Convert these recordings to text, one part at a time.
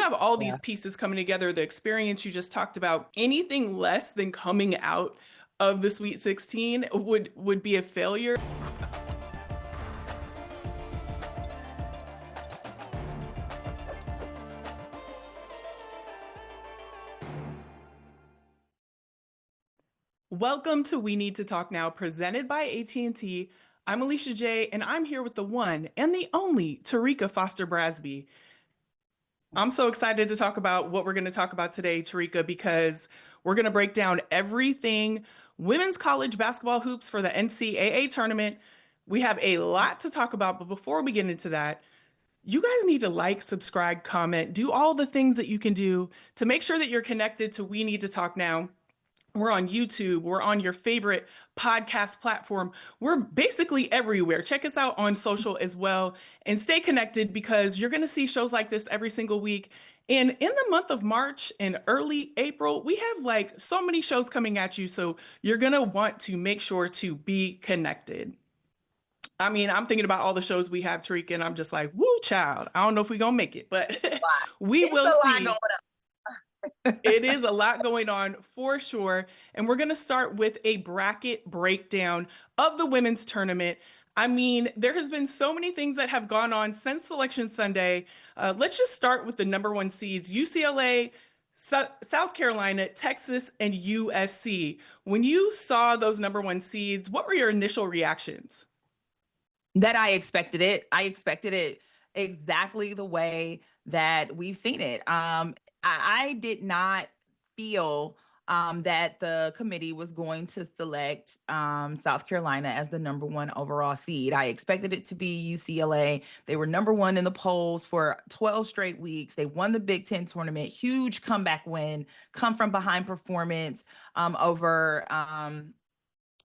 have all these pieces coming together, the experience you just talked about. Anything less than coming out of the Sweet 16 would be a failure. Welcome to We Need to Talk Now, presented by AT&T. I'm Alicia Jay, and I'm here with the one and the only Terrika Foster-Brasby. I'm so excited to talk about what we're going to talk about today, Terrika, because we're going to break down everything women's college basketball hoops for the NCAA tournament. We have a lot to talk about, but before we get into that, you guys need to like, subscribe, comment, do all the things that you can do to make sure that you're connected to We Need to Talk Now. We're on YouTube. We're on your favorite podcast platform. We're basically everywhere. Check us out on social as well and stay connected because you're going to see shows like this every single week. And in the month of March and early April, we have like so many shows coming at you. So you're going to want to make sure to be connected. I mean, I'm thinking about all the shows we have, Terrika, and I'm just like, woo, child. I don't know if we're going to make it, but we will see. It is a lot going on for sure. And we're going to start with a bracket breakdown of the women's tournament. I mean, there has been so many things that have gone on since Selection Sunday. Let's just start with the number one seeds, UCLA, South Carolina, Texas, and USC. When you saw those number one seeds, what were your initial reactions? That I expected it. I expected it exactly the way that we've seen it. I did not feel that the committee was going to select South Carolina as the number one overall seed. I expected it to be UCLA. They were number one in the polls for 12 straight weeks. They won the Big Ten tournament, huge comeback win, come from behind performance over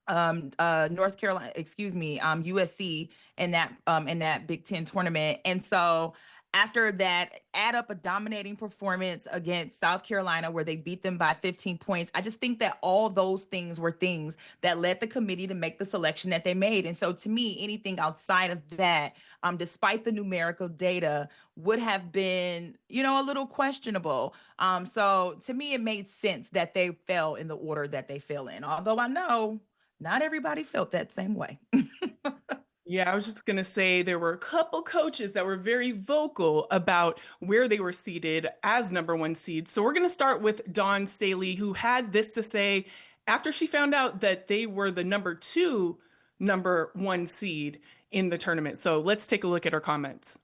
North Carolina, USC in that Big Ten tournament. And so after that, add up a dominating performance against South Carolina where they beat them by 15 points. I just think that all those things were things that led the committee to make the selection that they made. And so to me, anything outside of that, despite the numerical data, would have been, a little questionable. So to me, it made sense that they fell in the order that they fell in, although I know not everybody felt that same way. Yeah, I was just going to say there were a couple coaches that were very vocal about where they were seated as number one seeds. So we're going to start with Dawn Staley, who had this to say after she found out that they were the number one seed in the tournament. So let's take a look at her comments.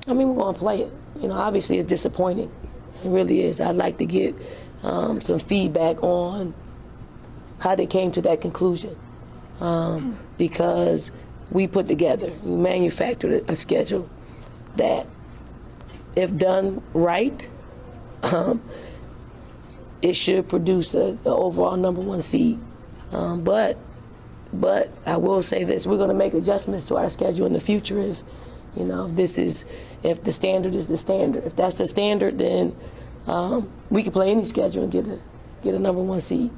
I mean, we're going to play it. Obviously it's disappointing. It really is. I'd like to get some feedback on how they came to that conclusion because we manufactured a schedule that, if done right, it should produce the overall number one seed. But I will say this: we're going to make adjustments to our schedule in the future if the standard is the standard. If that's the standard, then we can play any schedule and get a number one seed.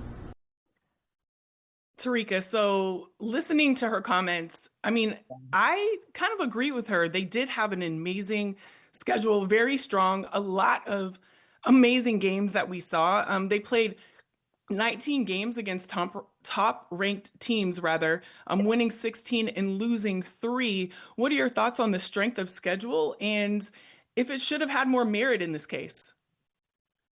Terrika, so listening to her comments, I mean, I kind of agree with her. They did have an amazing schedule, very strong, a lot of amazing games that we saw. They played 19 games against top-ranked teams, winning 16 and losing 3. What are your thoughts on the strength of schedule and if it should have had more merit in this case?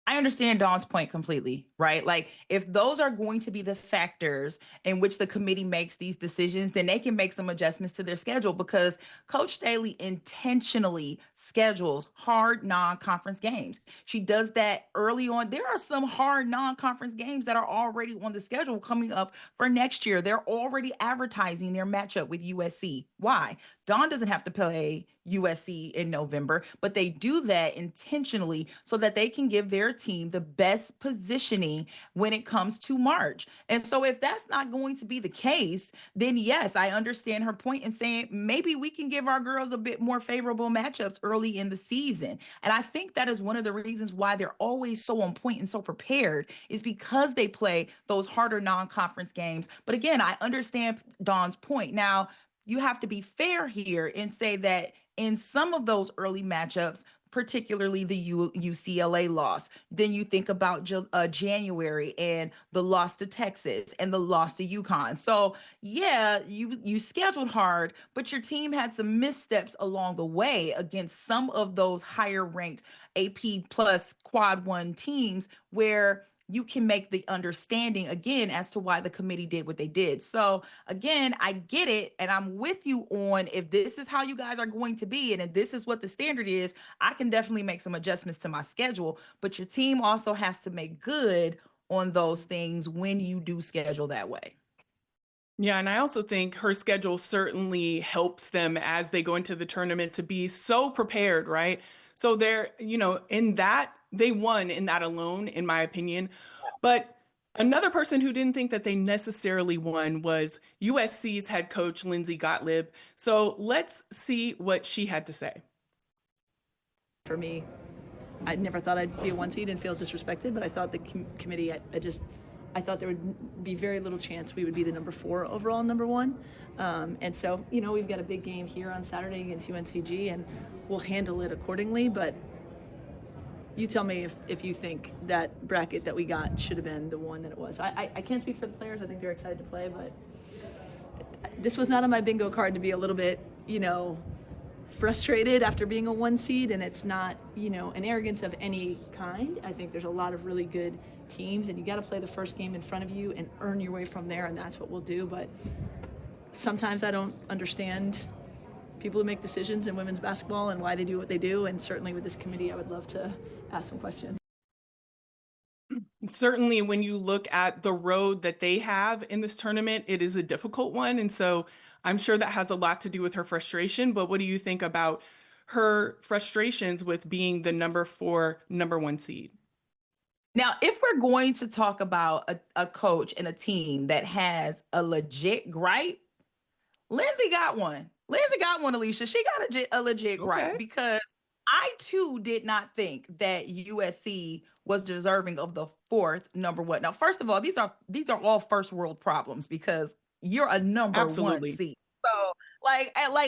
I understand Dawn's point completely, right? Like, if those are going to be the factors in which the committee makes these decisions, then they can make some adjustments to their schedule because Coach Staley intentionally schedules hard non-conference games. She does that early on. There are some hard non-conference games that are already on the schedule coming up for next year. They're already advertising their matchup with USC. Why? Dawn doesn't have to play USC in November, but they do that intentionally so that they can give their team the best positioning when it comes to March. And so if that's not going to be the case, then yes, I understand her point in saying maybe we can give our girls a bit more favorable matchups early in the season. And I think that is one of the reasons why they're always so on point and so prepared is because they play those harder non-conference games. But again, I understand Dawn's point. Now, you have to be fair here and say that in some of those early matchups, particularly the UCLA loss. Then you think about January and the loss to Texas and the loss to UConn. So yeah, you scheduled hard, but your team had some missteps along the way against some of those higher ranked AP plus quad one teams where you can make the understanding again as to why the committee did what they did. So again, I get it. And I'm with you on if this is how you guys are going to be, and if this is what the standard is, I can definitely make some adjustments to my schedule. But your team also has to make good on those things when you do schedule that way. Yeah, and I also think her schedule certainly helps them as they go into the tournament to be so prepared, right? So they're, in that, they won in that alone, in my opinion. But another person who didn't think that they necessarily won was USC's head coach, Lindsay Gottlieb. So let's see what she had to say. For me, I never thought I'd be a one seed and feel disrespected, but I thought the committee, I thought there would be very little chance we would be the number 4 overall, number 1. And so, we've got a big game here on Saturday against UNCG, and we'll handle it accordingly. But you tell me if you think that bracket that we got should have been the one that it was. I can't speak for the players. I think they're excited to play, but this was not on my bingo card to be a little bit, frustrated after being a 1 seed, and it's not, an arrogance of any kind. I think there's a lot of really good teams, and you got to play the first game in front of you and earn your way from there, and that's what we'll do. But sometimes I don't understand people who make decisions in women's basketball and why they do what they do, and certainly with this committee, I would love to ask some questions. Certainly, when you look at the road that they have in this tournament, it is a difficult one. And so I'm sure that has a lot to do with her frustration. But what do you think about her frustrations with being the number 4, number 1 seed? Now, if we're going to talk about a coach and a team that has a legit gripe, Lindsay got one. Lindsay got one, Alicia. She got a legit gripe, because I too did not think that USC was deserving of the 4th number 1. Now, first of all, these are all first world problems, because you're a number Absolutely. 1 seed. So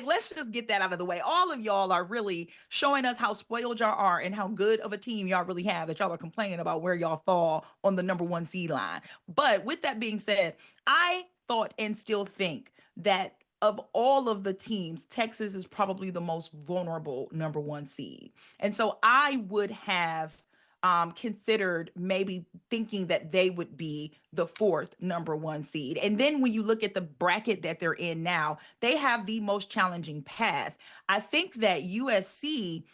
let's just get that out of the way. All of y'all are really showing us how spoiled y'all are and how good of a team y'all really have, that y'all are complaining about where y'all fall on the number 1 seed line. But with that being said, I thought and still think that of all of the teams, Texas is probably the most vulnerable number 1 seed. And so I would have considered maybe thinking that they would be the 4th number 1 seed. And then when you look at the bracket that they're in now, they have the most challenging path. I think that USC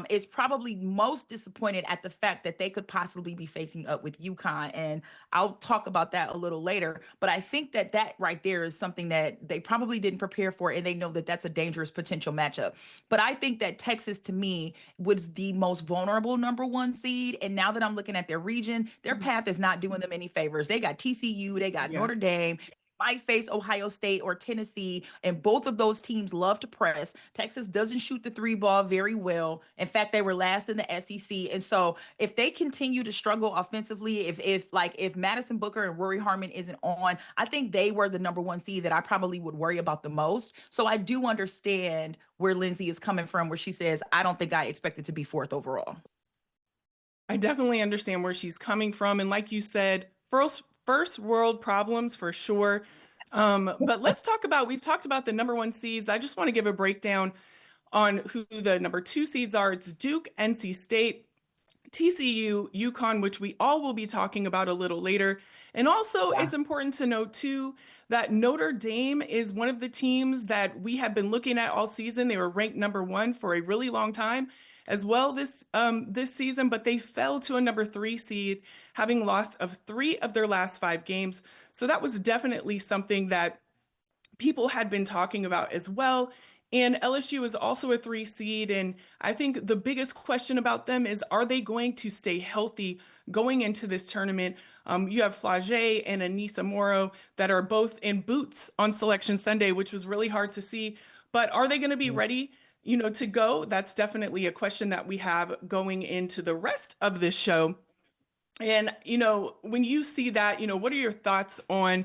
is probably most disappointed at the fact that they could possibly be facing up with UConn. And I'll talk about that a little later. But I think that right there is something that they probably didn't prepare for, and they know that that's a dangerous potential matchup. But I think that Texas, to me, was the most vulnerable number 1 seed. And now that I'm looking at their region, their path is not doing them any favors. They got TCU, they got Notre Dame, might face Ohio State or Tennessee, and both of those teams love to press. Texas doesn't shoot the 3 ball very well. In fact, they were last in the SEC. And so if they continue to struggle offensively, if Madison Booker and Rory Harmon isn't on, I think they were the number 1 seed that I probably would worry about the most. So I do understand where Lindsay is coming from, where she says, I don't think I expected to be 4th overall. I definitely understand where she's coming from. And like you said, first world problems for sure. But let's talk about, we've talked about the number 1 seeds. I just want to give a breakdown on who the number 2 seeds are. It's Duke, NC State, TCU, UConn, which we all will be talking about a little later. And also it's important to note too, that Notre Dame is one of the teams that we have been looking at all season. They were ranked number 1 for a really long time as well this season, but they fell to a number 3 seed, having lost of 3 of their last 5 games. So that was definitely something that people had been talking about as well. And LSU is also a 3 seed. And I think the biggest question about them is, are they going to stay healthy going into this tournament? You have Flage and Anissa Morrow that are both in boots on Selection Sunday, which was really hard to see. But are they going to be ready to go? That's definitely a question that we have going into the rest of this show. And, when you see that, what are your thoughts on,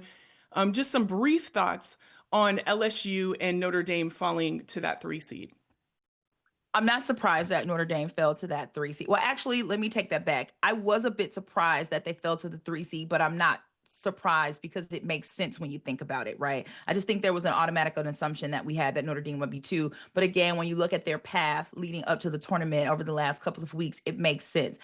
just some brief thoughts on LSU and Notre Dame falling to that 3 seed? I'm not surprised that Notre Dame fell to that 3 seed. Well, actually, let me take that back. I was a bit surprised that they fell to the 3 seed, but I'm not surprised because it makes sense when you think about it, right? I just think there was an automatic assumption that we had that Notre Dame would be 2. But again, when you look at their path leading up to the tournament over the last couple of weeks, it makes sense.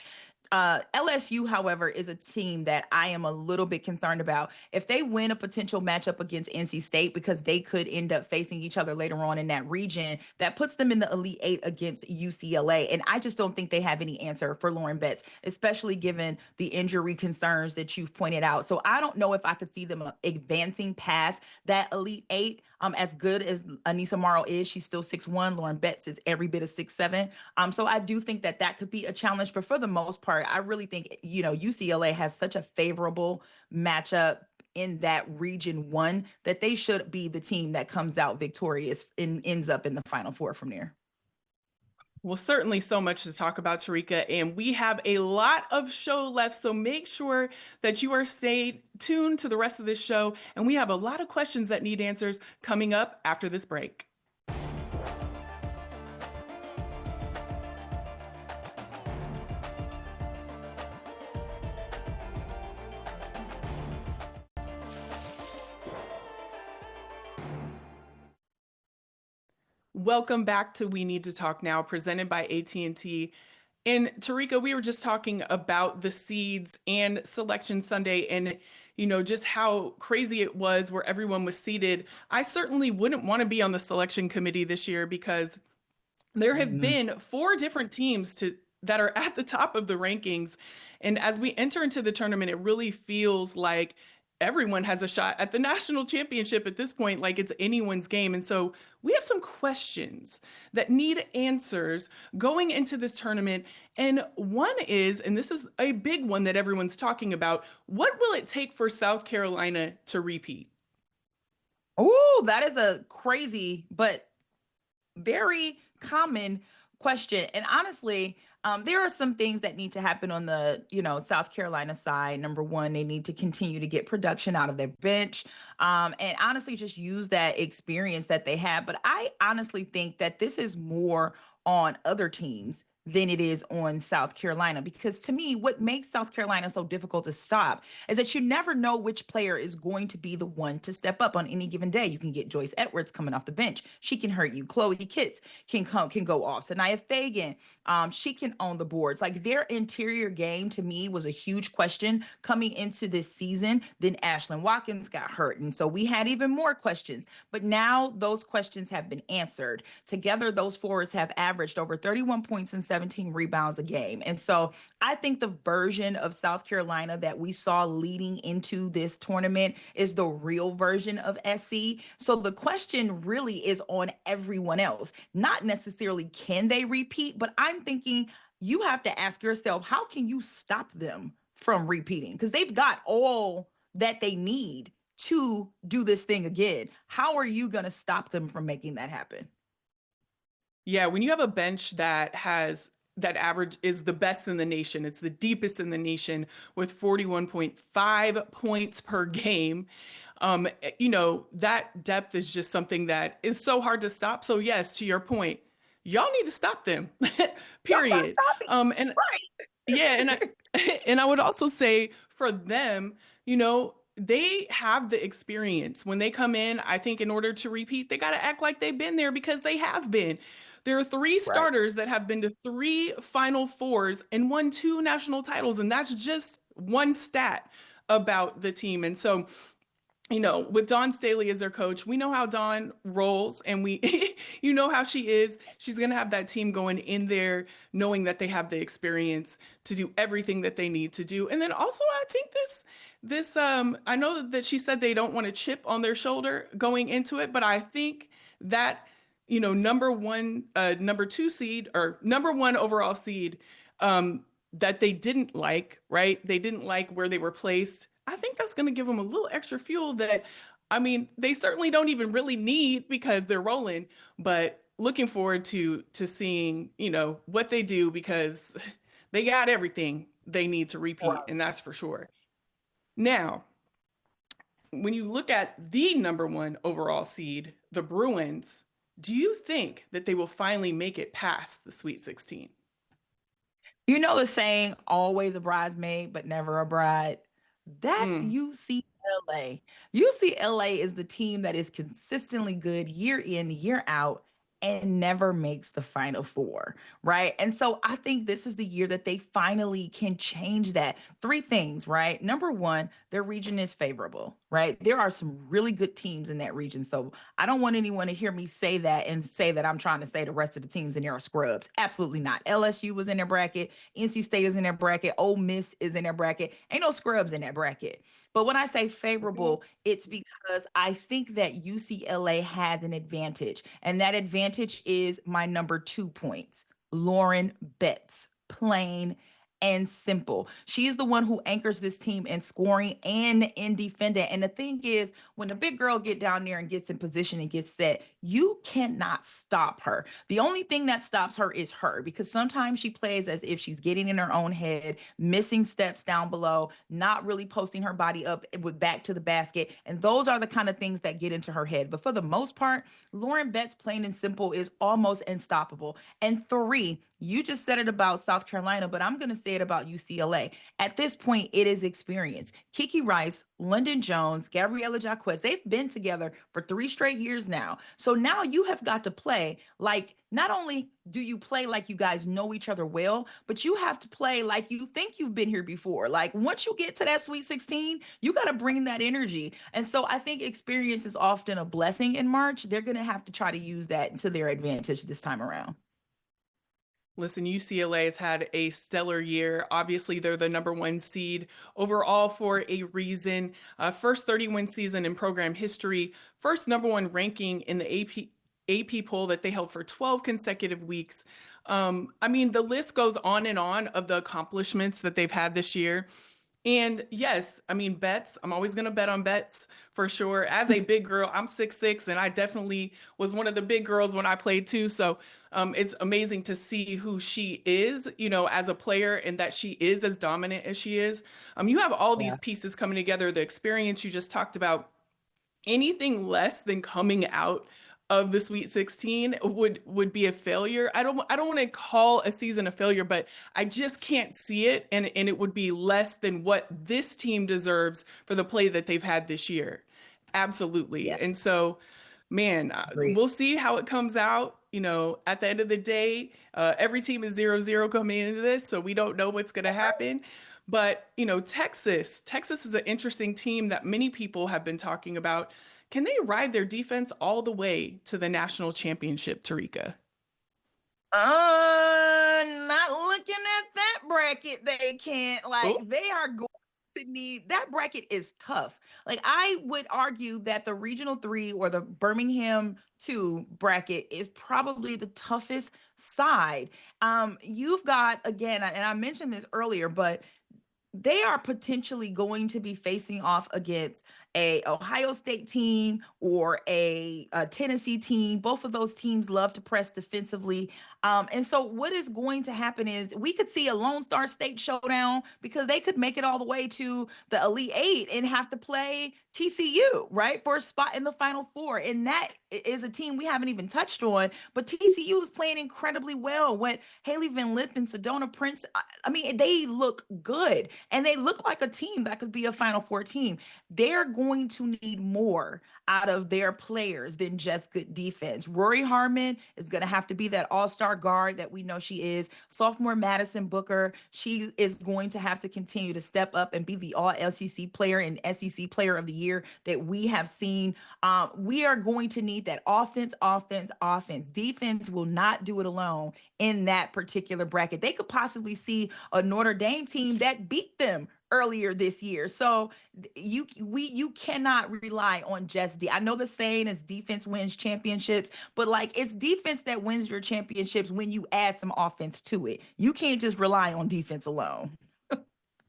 LSU, however, is a team that I am a little bit concerned about. If they win a potential matchup against NC State, because they could end up facing each other later on in that region, that puts them in the Elite Eight against UCLA. And I just don't think they have any answer for Lauren Betts, especially given the injury concerns that you've pointed out. So I don't know if I could see them advancing past that Elite Eight. As good as Anissa Morrow is, she's still 6'1". Lauren Betts is every bit of 6'7". So I do think that could be a challenge. But for the most part, I really think, UCLA has such a favorable matchup in that region 1 that they should be the team that comes out victorious and ends up in the Final Four from there. Well, certainly so much to talk about, Terrika, and we have a lot of show left, so make sure that you are staying tuned to the rest of this show, and we have a lot of questions that need answers coming up after this break. Welcome back to We Need to Talk Now, presented by AT&T. And Terrika, we were just talking about the seeds and Selection Sunday and, just how crazy it was where everyone was seated. I certainly wouldn't want to be on the selection committee this year because there have been 4 different teams that are at the top of the rankings. And as we enter into the tournament, it really feels like everyone has a shot at the national championship at this point, like it's anyone's game. And so we have some questions that need answers going into this tournament. And one is, and this is a big one that everyone's talking about, what will it take for South Carolina to repeat? Oh, that is a crazy but very common question. And honestly, there are some things that need to happen on the, South Carolina side. Number one, they need to continue to get production out of their bench, and honestly just use that experience that they have. But I honestly think that this is more on other teams than it is on South Carolina, because to me, what makes South Carolina so difficult to stop is that you never know which player is going to be the one to step up on any given day. You can get Joyce Edwards coming off the bench. She can hurt you. Chloe Kitts can go off. Saniya Fagan, she can own the boards. Like, their interior game to me was a huge question coming into this season. Then Ashlyn Watkins got hurt. And so we had even more questions. But now those questions have been answered. Together, those forwards have averaged over 31 points and 17 rebounds a game. And so I think the version of South Carolina that we saw leading into this tournament is the real version of SC. So the question really is on everyone else, not necessarily can they repeat, but I'm thinking you have to ask yourself, how can you stop them from repeating? Because they've got all that they need to do this thing again. How are you going to stop them from making that happen? Yeah, when you have a bench that average is the best in the nation, it's the deepest in the nation with 41.5 points per game. That depth is just something that is so hard to stop. So yes, to your point, y'all need to stop them. Period. And right. Yeah, and I would also say for them, they have the experience. When they come in, I think in order to repeat, they got to act like they've been there because they have been. There are 3 starters that have been to 3 Final Fours and won 2 national titles, and that's just one stat about the team. And so, with Dawn Staley as their coach, we know how Dawn rolls, and you know how she is. She's going to have that team going in there knowing that they have the experience to do everything that they need to do. And then also, I think this I know that she said they don't want a chip on their shoulder going into it, but I think that number 2 seed or number 1 overall seed that they didn't like, right? They didn't like where they were placed. I think that's going to give them a little extra fuel that, they certainly don't even really need because they're rolling, but looking forward to seeing, what they do because they got everything they need to repeat, and that's for sure. Now, when you look at the number 1 overall seed, the Bruins, Do you think that they will finally make it past the Sweet 16? You know the saying, always a bridesmaid, but never a bride? That's Mm. UCLA. UCLA is the team that is consistently good year in, year out, and never makes the Final Four, right? And so I think this is the year that they finally can change that. Three things, right? Number one, their region is favorable, right? There are some really good teams in that region. So I don't want anyone to hear me say that and say that I'm trying to say the rest of the teams in there are scrubs. Absolutely not. LSU was in their bracket. NC State is in their bracket. Ole Miss is in their bracket. Ain't no scrubs in that bracket. But when I say favorable, it's because I think that UCLA has an advantage. And that advantage is my number 2 points. Lauren Betts, plain and simple. She is the one who anchors this team in scoring and in defending. And the thing is, when the big girl get down there and gets in position and gets set, you cannot stop her. The only thing that stops her is her, because sometimes she plays as if she's getting in her own head, missing steps down below, not really posting her body up with back to the basket. And those are the kind of things that get into her head. But for the most part, Lauren Betts, plain and simple, is almost unstoppable. And 3, you just said it about South Carolina, but I'm going to say it about UCLA. At this point, it is experience. Kiki Rice, London Jones, Gabriella Jacquez, they've been together for 3 straight years now. So now you have got to play like, not only do you play like you guys know each other well, but you have to play like you think you've been here before. Like once you get to that Sweet 16, you got to bring that energy. And so I think experience is often a blessing in March. They're going to have to try to use that to their advantage this time around. Listen, UCLA has had a stellar year. Obviously, they're the number 1 seed overall for a reason. First 30-win season in program history. First number 1 ranking in the AP poll that they held for 12 consecutive weeks. I mean, the list goes on and on of the accomplishments that they've had this year. And yes, I mean, Betts, I'm always going to bet on Betts for sure. As a big girl, I'm 6'6", and I definitely was one of the big girls when I played too. So it's amazing to see who she is, you know, as a player, and that she is as dominant as she is. You have all these pieces coming together, the experience you just talked about. Anything less than coming out of the Sweet 16 would be a failure. I don't want to call a season a failure, but I just can't see it, and it would be less than what this team deserves for the play that they've had this year. Absolutely. Yeah. And so, man, we'll see how it comes out. You know, at the end of the day, every team is 0-0 coming into this, so we don't know what's going to happen. But, you know, Texas is an interesting team that many people have been talking about. Can they ride their defense all the way to the national championship, Terrika? Not looking at that bracket, they can't. Like, they are going to need, that bracket is tough. Like, I would argue that the Regional 3 or the Birmingham 2 bracket is probably the toughest side. You've got, again, and I mentioned this earlier, but they are potentially going to be facing off against a Ohio State team or a Tennessee team. Both of those teams love to press defensively. And so what is going to happen is we could see a Lone Star State showdown, because they could make it all the way to the Elite 8 and have to play TCU, right, for a spot in the Final Four. And that is a team we haven't even touched on, but TCU is playing incredibly well. What Haley Van Lith and Sedona Prince, I mean, they look good, and they look like a team that could be a Final Four team. They're going to need more out of their players than just good defense. Rory Harmon is going to have to be that all-star guard that we know she is. Sophomore Madison Booker, she is going to have to continue to step up and be the all-SEC player and SEC player of the year that we have seen. We are going to need that offense. Defense will not do it alone in that particular bracket. They could possibly see a Notre Dame team that beat them earlier this year. So you cannot rely on just I know the saying is defense wins championships, but like, it's defense that wins your championships when you add some offense to it. You can't just rely on defense alone.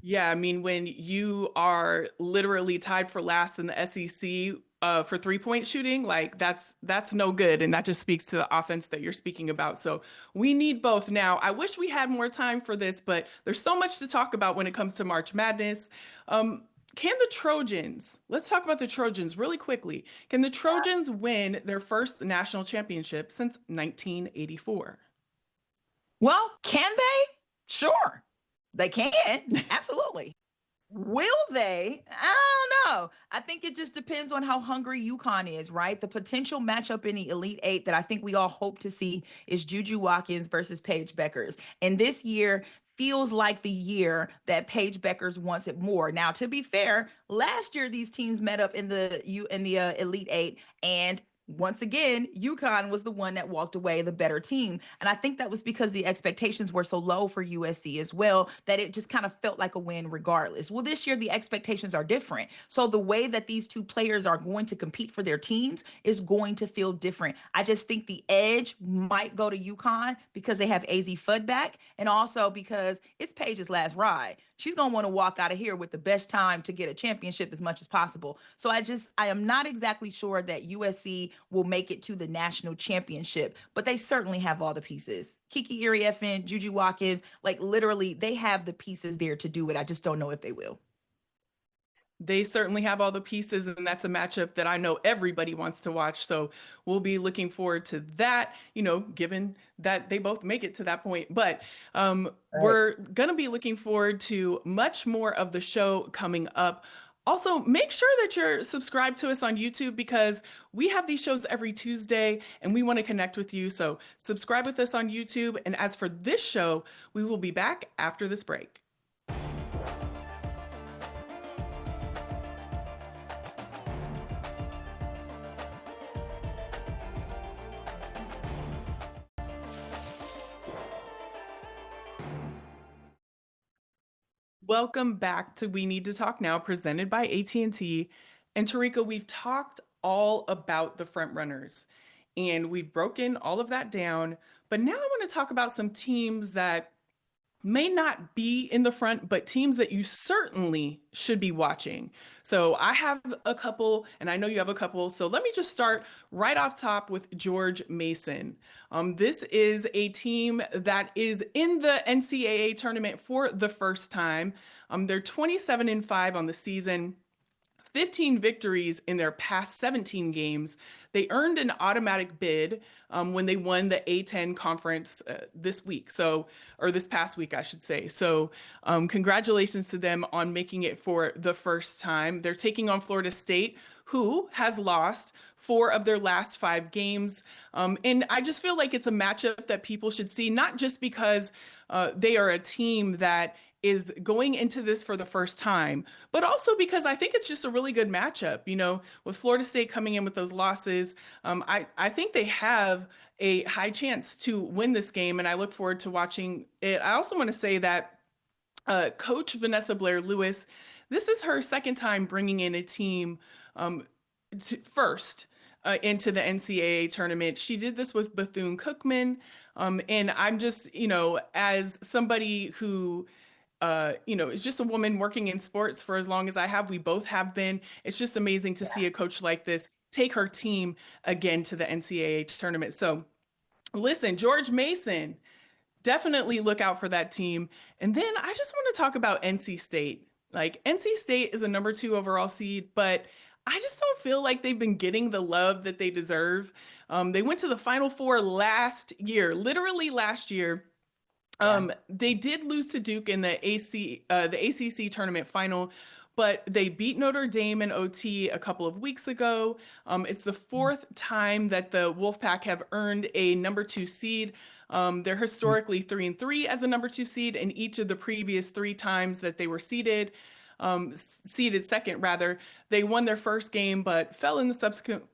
Yeah, I mean, when you are literally tied for last in the SEC for 3-point shooting, like that's no good. And that just speaks to the offense that you're speaking about. So we need both. Now, I wish we had more time for this, but there's so much to talk about when it comes to March Madness. Can can the Trojans, let's talk about the Trojans really quickly. Can the Trojans win their first national championship since 1984? Well, can they? Sure, they can. Absolutely. Will they? I don't know. I think it just depends on how hungry UConn is, right? The potential matchup in the Elite Eight that I think we all hope to see is Juju Watkins versus Paige Beckers. And this year feels like the year that Paige Beckers wants it more. Now, to be fair, last year these teams met up in the Elite Eight, and once again, UConn was the one that walked away the better team. And I think that was because the expectations were so low for USC as well, that it just kind of felt like a win regardless. Well, this year, the expectations are different. So the way that these two players are going to compete for their teams is going to feel different. I just think the edge might go to UConn because they have AZ Fudd back, and also because it's Paige's last ride. She's going to want to walk out of here with the best time to get a championship as much as possible. So I am not exactly sure that USC will make it to the national championship, but they certainly have all the pieces. Kiki Iriefin, Juju Watkins, like literally they have the pieces there to do it. I just don't know if they will. They certainly have all the pieces, and that's a matchup that I know everybody wants to watch. So we'll be looking forward to that, given that they both make it to that point. But we're going to be looking forward to much more of the show coming up. Also, make sure that you're subscribed to us on YouTube, because we have these shows every Tuesday and we want to connect with you. So subscribe with us on YouTube. And as for this show, we will be back after this break. Welcome back to We Need to Talk Now, presented by AT&T. And Terrika, we've talked all about the front runners and we've broken all of that down. But now I want to talk about some teams that may not be in the front, but teams that you certainly should be watching. So I have a couple, and I know you have a couple. So let me just start right off top with George Mason. This is a team that is in the NCAA tournament for the first time. They're 27-5 on the season. 15 victories in their past 17 games. They earned an automatic bid when they won the A10 conference this past week, I should say. So congratulations to them on making it for the first time. They're taking on Florida State, who has lost 4 of their last 5 games. And I just feel like it's a matchup that people should see, not just because they are a team that is going into this for the first time, but also because I think it's just a really good matchup. With Florida State coming in with those losses, I think they have a high chance to win this game, and I look forward to watching it. I also want to say that Coach Vanessa Blair-Lewis, this is her second time bringing in a team first into the NCAA tournament. She did this with Bethune-Cookman, and I'm just, as somebody who it's just a woman working in sports for as long as I have. We both have been. It's just amazing to see a coach like this take her team again to the NCAA tournament. So listen, George Mason, definitely look out for that team. And then I just want to talk about NC State. Like, NC State is a number 2 overall seed, but I just don't feel like they've been getting the love that they deserve. They went to the Final Four last year, literally last year. They did lose to Duke in the ACC tournament final, but they beat Notre Dame in OT a couple of weeks ago. It's the 4th time that the Wolfpack have earned a number 2 seed. They're historically 3-3 as a number 2 seed, and each of the previous 3 times that they were seeded second rather, they won their first game but fell in the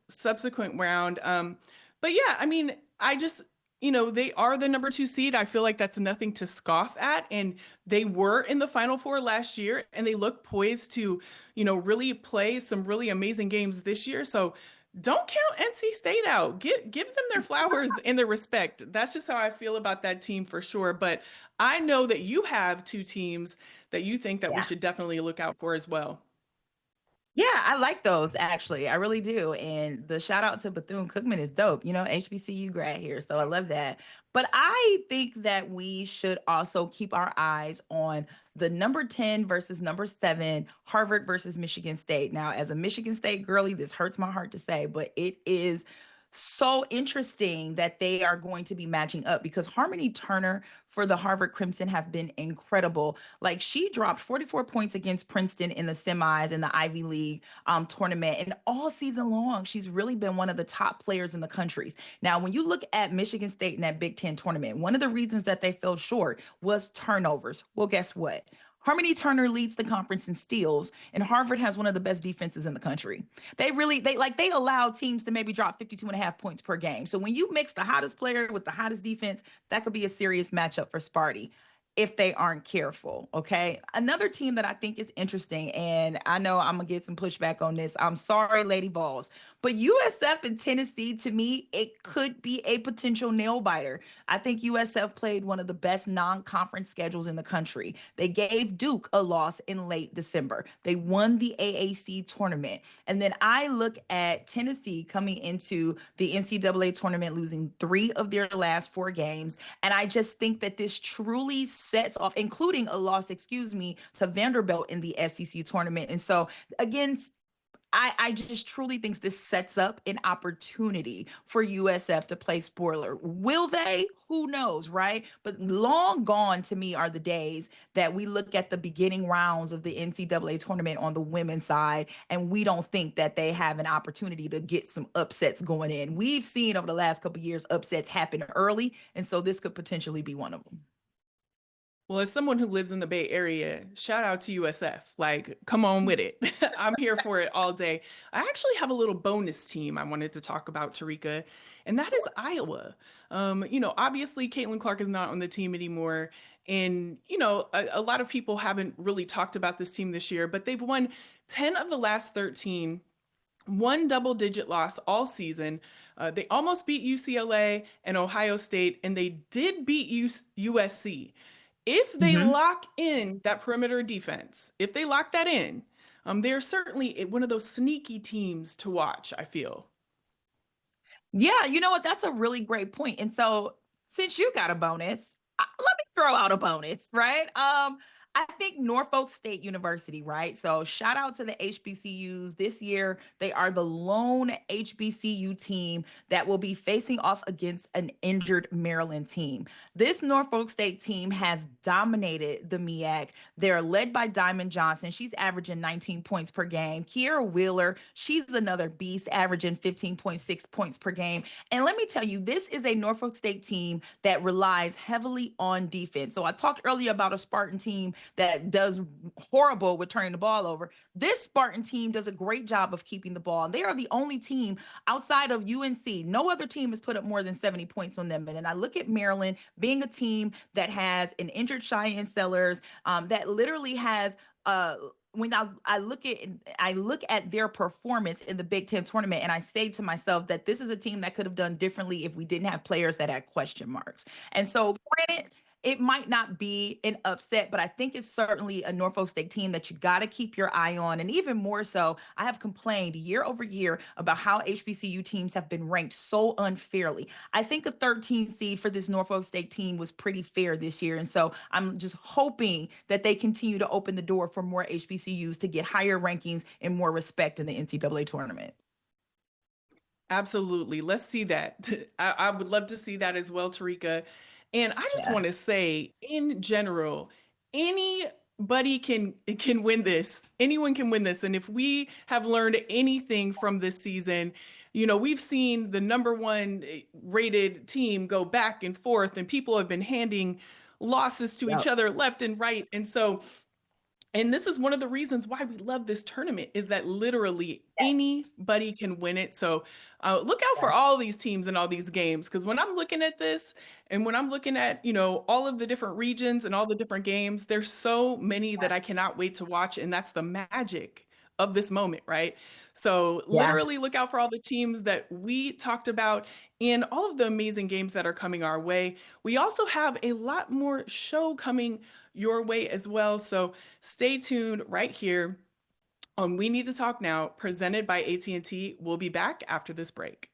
subsequent round. But yeah, I mean, they are the number 2 seed. I feel like that's nothing to scoff at. And they were in the Final Four last year, and they look poised to, really play some really amazing games this year. So don't count NC State out. Give them their flowers and their respect. That's just how I feel about that team for sure. But I know that you have 2 teams that you think that we should definitely look out for as well. Yeah, I like those, actually. I really do. And the shout out to Bethune-Cookman is dope. HBCU grad here. So I love that. But I think that we should also keep our eyes on the number 10 versus number 7, Harvard versus Michigan State. Now, as a Michigan State girly, this hurts my heart to say, but it is so interesting that they are going to be matching up because Harmoni Turner for the Harvard Crimson have been incredible. Like she dropped 44 points against Princeton in the semis in the Ivy League tournament. And all season long, she's really been one of the top players in the countries. Now, when you look at Michigan State in that Big Ten tournament, one of the reasons that they fell short was turnovers. Well, guess what? Harmoni Turner leads the conference in steals, and Harvard has one of the best defenses in the country. They allow teams to maybe drop 52.5 points per game. So when you mix the hottest player with the hottest defense, that could be a serious matchup for Sparty if they aren't careful. Okay. Another team that I think is interesting, and I know I'm gonna get some pushback on this. I'm sorry, Lady Vols, but USF and Tennessee, to me, it could be a potential nail biter. I think USF played one of the best non-conference schedules in the country. They gave Duke a loss in late December. They won the AAC tournament. And then I look at Tennessee coming into the NCAA tournament, losing 3 of their last 4 games. And I just think that this truly sets off, including a loss, to Vanderbilt in the SEC tournament. And so again, I just truly think this sets up an opportunity for USF to play spoiler. Will they? Who knows, right? But long gone to me are the days that we look at the beginning rounds of the NCAA tournament on the women's side, and we don't think that they have an opportunity to get some upsets going in. We've seen over the last couple of years upsets happen early, and so this could potentially be one of them. Well, as someone who lives in the Bay Area, shout out to USF. Like, come on with it. I'm here for it all day. I actually have a little bonus team I wanted to talk about, Terrika, and that is Iowa. Obviously, Caitlin Clark is not on the team anymore. And, a lot of people haven't really talked about this team this year, but they've won 10 of the last 13, one double-digit loss all season. They almost beat UCLA and Ohio State, and they did beat USC. If they lock in that perimeter defense, if they lock that in, they're certainly one of those sneaky teams to watch, I feel. Yeah, you know what? That's a really great point. And so since you got a bonus, let me throw out a bonus, right? I think Norfolk State University, right? So shout out to the HBCUs. This year, they are the lone HBCU team that will be facing off against an injured Maryland team. This Norfolk State team has dominated the MEAC. They're led by Diamond Johnson. She's averaging 19 points per game. Kiera Wheeler, she's another beast, averaging 15.6 points per game. And let me tell you, this is a Norfolk State team that relies heavily on defense. So I talked earlier about a Spartan team that does horrible with turning the ball over. This Spartan team does a great job of keeping the ball. They are the only team outside of UNC. No other team has put up more than 70 points on them. And then I look at Maryland being a team that has an injured Cheyenne Sellers, that literally has when I look at their performance in the Big Ten tournament, and I say to myself that this is a team that could have done differently if we didn't have players that had question marks. And so, granted, it might not be an upset, but I think it's certainly a Norfolk State team that you got to keep your eye on. And even more so, I have complained year over year about how HBCU teams have been ranked so unfairly. I think a 13 seed for this Norfolk State team was pretty fair this year. And so I'm just hoping that they continue to open the door for more HBCUs to get higher rankings and more respect in the NCAA tournament. Absolutely. Let's see that. I would love to see that as well, Terrika. And I just want to say, in general, anybody can win this. Anyone can win this. And if we have learned anything from this season, we've seen the number 1 rated team go back and forth, and people have been handing losses to each other left and right. And this is one of the reasons why we love this tournament, is that literally anybody can win it. So look out for all these teams and all these games, because when I'm looking at this and when I'm looking at, all of the different regions and all the different games, there's so many that I cannot wait to watch. And that's the magic of this moment, right? So literally look out for all the teams that we talked about and all of the amazing games that are coming our way. We also have a lot more show coming your way as well. So stay tuned right here on We Need to Talk Now, presented by AT&T. We'll be back after this break.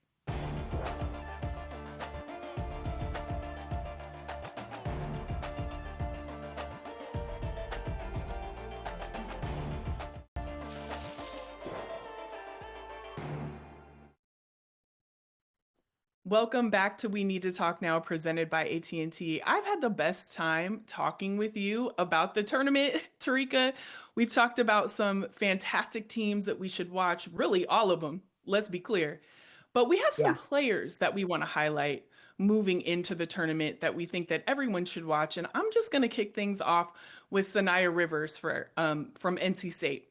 Welcome back to We Need to Talk Now, presented by AT&T. I've had the best time talking with you about the tournament, Terrika. We've talked about some fantastic teams that we should watch, really all of them, let's be clear. But we have some players that we want to highlight moving into the tournament that we think that everyone should watch. And I'm just going to kick things off with Saniya Rivers from NC State.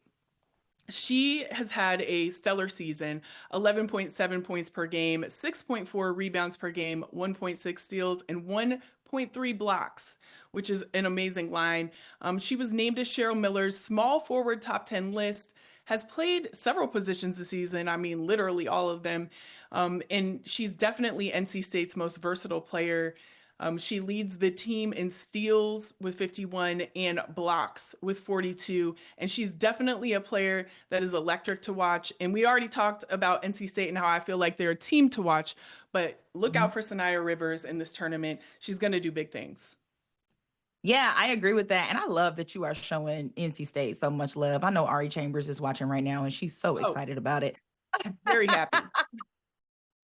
She has had a stellar season, 11.7 points per game, 6.4 rebounds per game, 1.6 steals, and 1.3 blocks, which is an amazing line. She was named as Cheryl Miller's small forward top 10 list, has played several positions this season. I mean, literally all of them. And she's definitely NC State's most versatile player. She leads the team in steals with 51 and blocks with 42. And she's definitely a player that is electric to watch. And we already talked about NC State and how I feel like they're a team to watch. But look out for Saniya Rivers in this tournament. She's going to do big things. Yeah, I agree with that. And I love that you are showing NC State so much love. I know Ari Chambers is watching right now, and she's so excited about it. Very happy.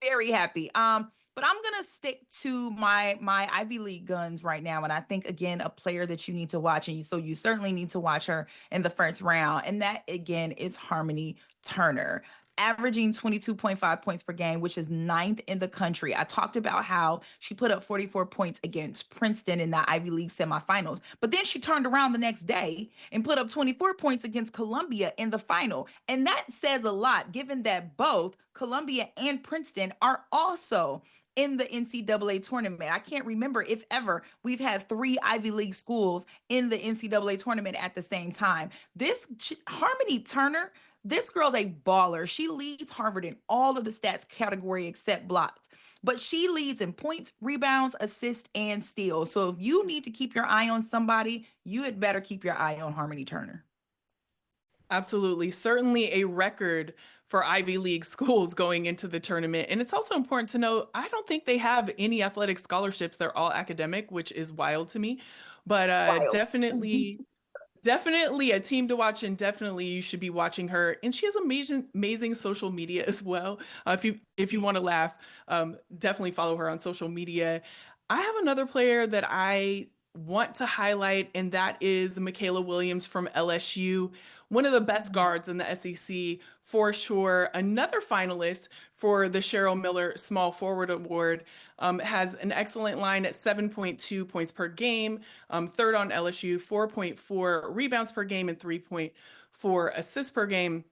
Very happy. But I'm gonna stick to my Ivy League guns right now, and I think again a player that you need to watch, and so you certainly need to watch her in the first round, and that again is Harmoni Turner, averaging 22.5 points per game, which is 9th in the country. I talked about how she put up 44 points against Princeton in the Ivy League semifinals, but then she turned around the next day and put up 24 points against Columbia in the final. And that says a lot, given that both Columbia and Princeton are also in the NCAA tournament. I can't remember if ever we've had 3 Ivy League schools in the NCAA tournament at the same time. This Harmoni Turner, this girl's a baller. She leads Harvard in all of the stats category except blocks, but she leads in points, rebounds, assists, and steals. So if you need to keep your eye on somebody, you had better keep your eye on Harmoni Turner. Absolutely. Certainly a record for Ivy League schools going into the tournament. And it's also important to know, I don't think they have any athletic scholarships. They're all academic, which is wild to me. But definitely a team to watch, and definitely you should be watching her. And she has amazing social media as well. If you want to laugh, definitely follow her on social media. I have another player that I want to highlight, and that is Michaela Williams from LSU, one of the best guards in the SEC for sure. Another finalist for the Cheryl Miller Small Forward Award, has an excellent line at 7.2 points per game, third on LSU, 4.4 rebounds per game, and 3.4 assists per game.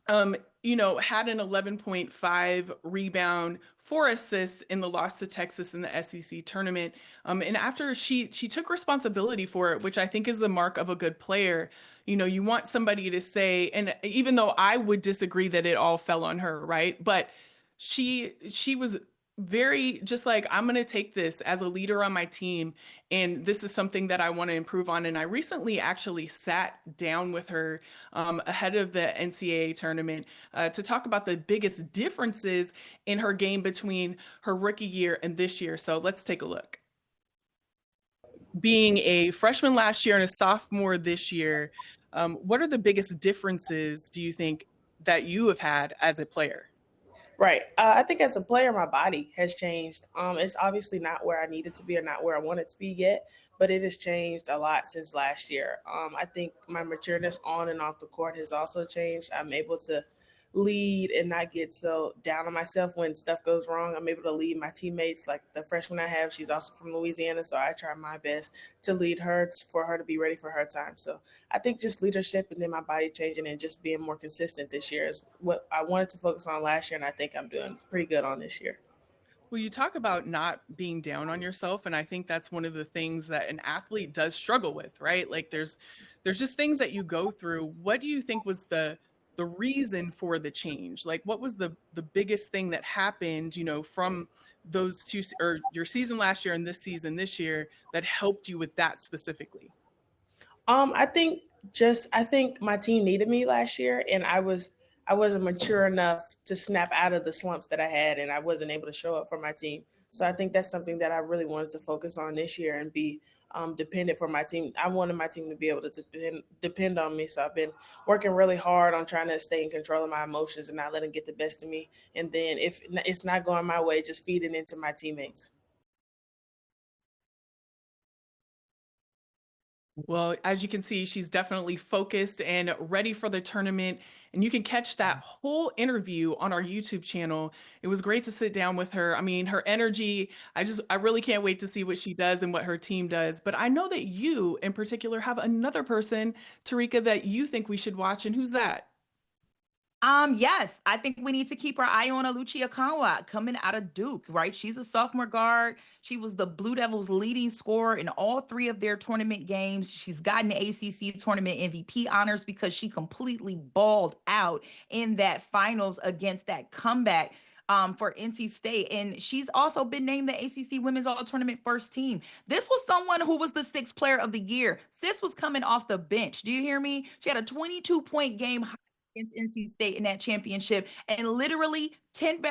Had an 11.5 rebound, 4 assists in the loss to Texas in the SEC tournament. And after she took responsibility for it, which I think is the mark of a good player. You want somebody to say, and even though I would disagree that it all fell on her, right? But she was very just like, I'm going to take this as a leader on my team, and this is something that I want to improve on. And I recently actually sat down with her ahead of the NCAA tournament to talk about the biggest differences in her game between her rookie year and this year. So let's take a look. Being a freshman last year and a sophomore this year, what are the biggest differences, do you think, that you have had as a player? Right. I think as a player, my body has changed. It's obviously not where I need it to be or not where I want it to be yet, but it has changed a lot since last year. I think my matureness on and off the court has also changed. I'm able to lead and not get so down on myself when stuff goes wrong. I'm able to lead my teammates. Like the freshman I have, she's also from Louisiana, so I try my best to lead her for her to be ready for her time. So I think just leadership and then my body changing and just being more consistent this year is what I wanted to focus on last year, and I think I'm doing pretty good on this year. Well, you talk about not being down on yourself, and I think that's one of the things that an athlete does struggle with, right? Like there's just things that you go through. What do you think was the reason for the change? Like what was the biggest thing that happened, from those two, or your season last year and this season this year, that helped you with that specifically? I think my team needed me last year, and I wasn't mature enough to snap out of the slumps that I had, and I wasn't able to show up for my team. So I think that's something that I really wanted to focus on this year and be dependent for my team. I wanted my team to be able to depend on me. So I've been working really hard on trying to stay in control of my emotions and not letting get the best of me. And then if it's not going my way, just feeding into my teammates. Well, as you can see, she's definitely focused and ready for the tournament. And you can catch that whole interview on our YouTube channel. It was great to sit down with her. I mean, her energy, I really can't wait to see what she does and what her team does. But I know that you in particular have another person, Terrika, that you think we should watch. And who's that? Yes, I think we need to keep our eye on Alicia Jay coming out of Duke, right? She's a sophomore guard. She was the Blue Devils' leading scorer in all 3 of their tournament games. She's gotten ACC tournament MVP honors because she completely balled out in that finals against that comeback for NC State. And she's also been named the ACC Women's All-Tournament first team. This was someone who was the 6th player of the year. Sis was coming off the bench. Do you hear me? She had a 22-point game against NC State in that championship, and literally 10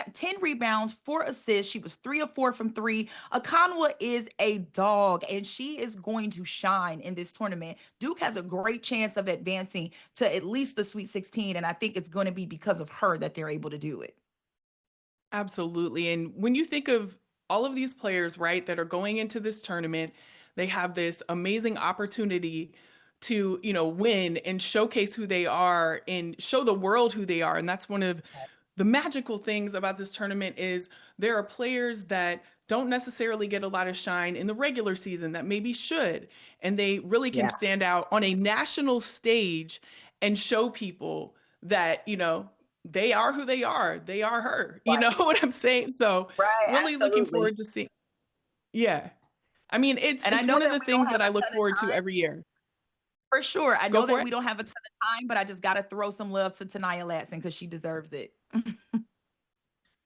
rebounds, 4 assists. She was 3 of 4 from 3. Akanwa is a dog, and she is going to shine in this tournament. Duke has a great chance of advancing to at least the Sweet 16, and I think it's going to be because of her that they're able to do it. Absolutely. And when you think of all of these players, right, that are going into this tournament, they have this amazing opportunity to, win and showcase who they are and show the world who they are. And that's one of the magical things about this tournament is there are players that don't necessarily get a lot of shine in the regular season that maybe should. And they really can stand out on a national stage and show people that, they are who they are. They are her. Right. You know what I'm saying? So really looking forward to seeing. Yeah. I mean, it's one of the things that I look forward to every year. For sure. I know that we don't have a ton of time, but I just got to throw some love to Ta'Niya Latson because she deserves it.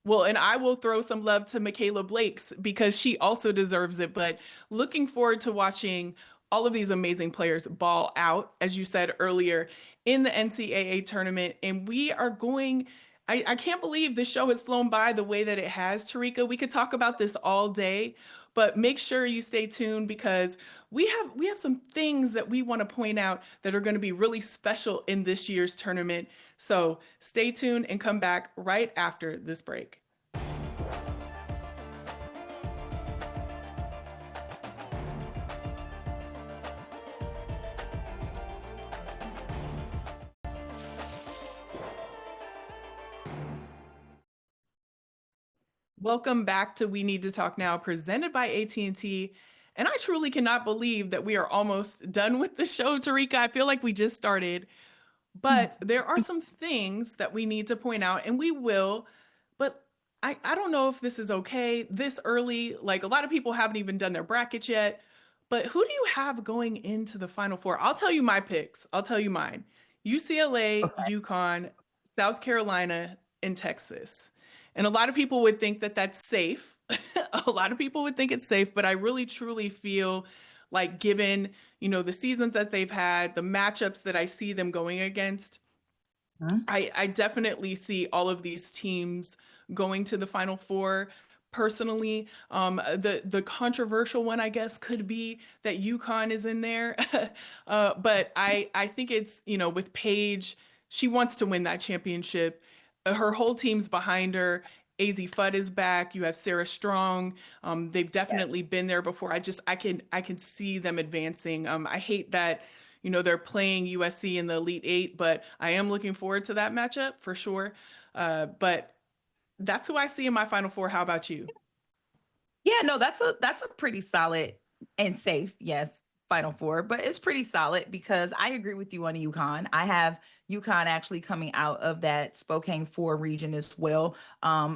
Well, and I will throw some love to Michaela Blakes because she also deserves it. But looking forward to watching all of these amazing players ball out, as you said earlier, in the NCAA tournament. And we are going, I can't believe this show has flown by the way that it has, Terrika. We could talk about this all day, but make sure you stay tuned because we have some things that we want to point out that are going to be really special in this year's tournament. So stay tuned and come back right after this break. Welcome back to We Need to Talk Now, presented by AT&T. And I truly cannot believe that we are almost done with the show, Terrika. I feel like we just started. But there are some things that we need to point out, and we will. But I don't know if this is okay this early. Like, a lot of people haven't even done their brackets yet. But who do you have going into the Final Four? I'll tell you my picks. I'll tell you mine. UCLA, UConn, South Carolina, and Texas. And a lot of people would think that that's safe. A lot of people would think it's safe, but I really truly feel like given, the seasons that they've had, the matchups that I see them going against, I definitely see all of these teams going to the Final Four. Personally, the controversial one, I guess, could be that UConn is in there. But I think it's, with Paige, she wants to win that championship. Her whole team's behind her. AZ Fudd is back. You have Sarah Strong. They've definitely been there before. I can see them advancing. I hate that, they're playing USC in the Elite Eight, but I am looking forward to that matchup for sure. But that's who I see in my Final Four. How about you? Yeah, no, that's a pretty solid and safe, yes, Final Four, but it's pretty solid because I agree with you on UConn. I have UConn actually coming out of that Spokane 4 region as well.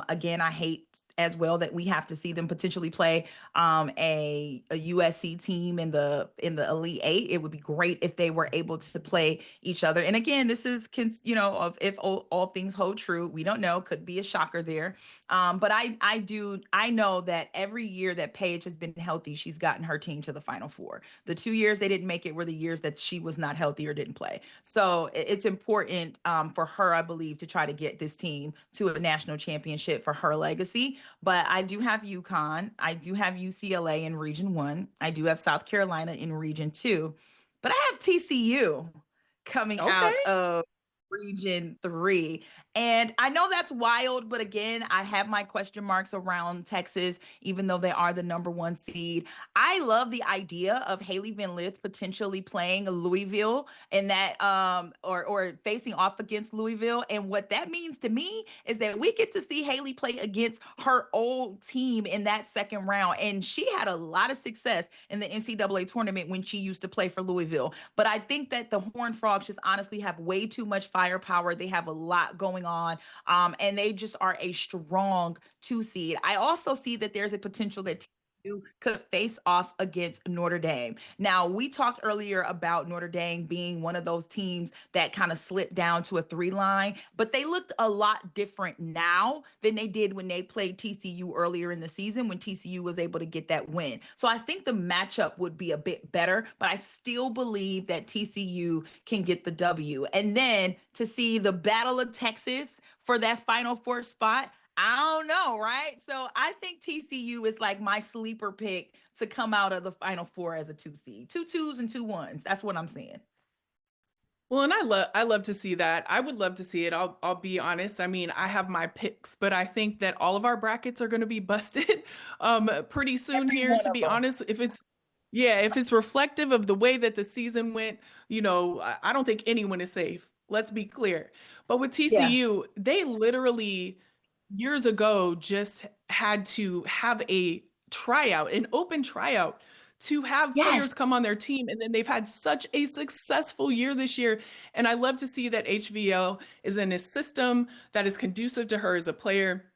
Again, I hate as well that we have to see them potentially play a USC team in the Elite Eight. It would be great if they were able to play each other. And again, this is, if all things hold true, we don't know, could be a shocker there. But I know that every year that Paige has been healthy, she's gotten her team to the Final Four. The 2 years they didn't make it were the years that she was not healthy or didn't play. So it's important important for her, I believe, to try to get this team to a national championship for her legacy. But I do have UConn. I do have UCLA in Region 1. I do have South Carolina in Region 2. But I have TCU coming out Okay. of Region 3. And I know that's wild, but again, I have my question marks around Texas, even though they are the number 1 seed. I love the idea of Haley Van Lith potentially playing Louisville and that or facing off against Louisville. And what that means to me is that we get to see Haley play against her old team in that second round. And she had a lot of success in the NCAA tournament when she used to play for Louisville. But I think that the Horned Frogs just honestly have way too much firepower. They have a lot going on, and they just are a strong 2 seed. I also see that there's a potential that TCU could face off against Notre Dame. Now, we talked earlier about Notre Dame being one of those teams that kind of slipped down to a 3 line, but they looked a lot different now than they did when they played TCU earlier in the season when TCU was able to get that win. So I think the matchup would be a bit better, but I still believe that TCU can get the W. And then to see the Battle of Texas for that Final Four spot, I don't know, right? So I think TCU is like my sleeper pick to come out of the Final Four as a 2 seed. 2 2s and 2 1s. That's what I'm saying. Well, and I love to see that. I would love to see it. I'll be honest. I mean, I have my picks, but I think that all of our brackets are going to be busted pretty soon Every here, one to of be them. honest. If it's reflective of the way that the season went, I don't think anyone is safe. Let's be clear. But with Yeah. TCU, they literally years ago just had to have a tryout, an open tryout, to have Yes. players come on their team. And then they've had such a successful year this year. And I love to see that HVL is in a system that is conducive to her as a player,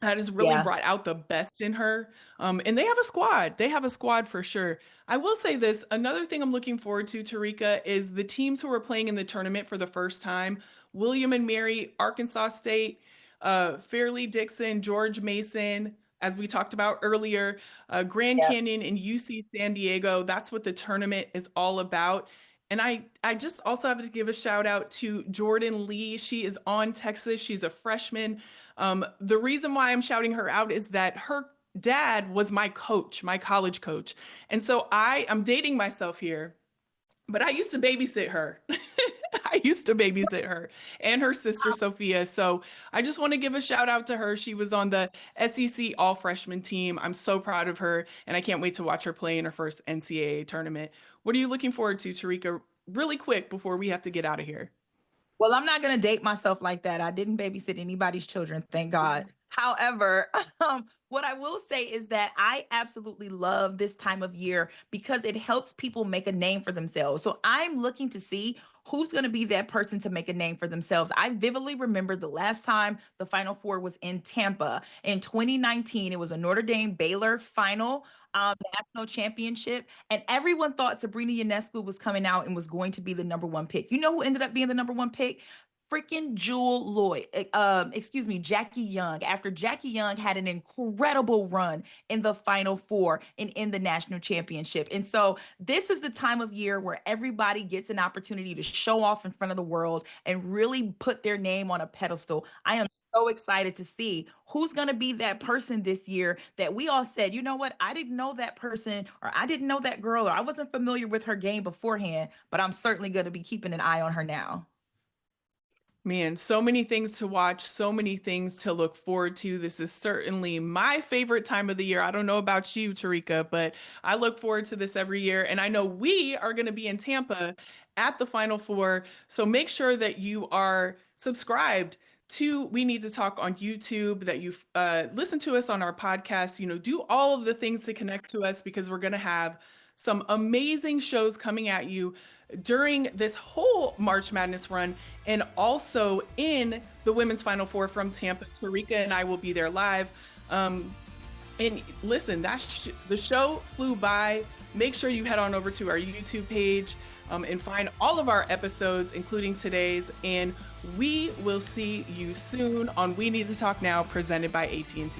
that has really Yeah. brought out the best in her. And they have a squad. They have a squad for sure. I will say this, another thing I'm looking forward to, Terrika, is the teams who are playing in the tournament for the first time. William and Mary, Arkansas State, Fairleigh Dixon, George Mason, as we talked about earlier, Grand Yep. Canyon and UC San Diego. That's what the tournament is all about. And I just also have to give a shout out to Jordan Lee. She is on Texas. She's a freshman. The reason why I'm shouting her out is that her dad was my coach, my college coach. And so I'm dating myself here, but I used to babysit her. I used to babysit her and her sister, Sophia. So I just want to give a shout out to her. She was on the SEC all freshman team. I'm so proud of her, and I can't wait to watch her play in her first NCAA tournament. What are you looking forward to, Terrika, really quick before we have to get out of here? Well, I'm not going to date myself like that. I didn't babysit anybody's children, thank God. However, what I will say is that I absolutely love this time of year because it helps people make a name for themselves. So I'm looking to see who's going to be that person to make a name for themselves. I vividly remember the last time the Final Four was in Tampa in 2019. It was a Notre Dame Baylor final national championship, and everyone thought Sabrina Ionescu was coming out and was going to be the number 1 pick. You know who ended up being the number 1 pick? Freaking Jackie Young, after Jackie Young had an incredible run in the Final Four and in the national championship. And so this is the time of year where everybody gets an opportunity to show off in front of the world and really put their name on a pedestal. I am so excited to see who's going to be that person this year that we all said, you know what, I didn't know that person, or I didn't know that girl, or I wasn't familiar with her game beforehand, but I'm certainly going to be keeping an eye on her now. Man, so many things to watch, so many things to look forward to. This is certainly my favorite time of the year. I don't know about you, Terrika, but I look forward to this every year. And I know we are going to be in Tampa at the Final Four. So make sure that you are subscribed to We Need to Talk on YouTube, that you listen to us on our podcast, do all of the things to connect to us, because we're going to have some amazing shows coming at you during this whole March Madness run, and also in the Women's Final Four from Tampa. Terrika and I will be there live. And listen, the show flew by. Make sure you head on over to our YouTube page and find all of our episodes, including today's. And we will see you soon on We Need to Talk Now, presented by AT&T.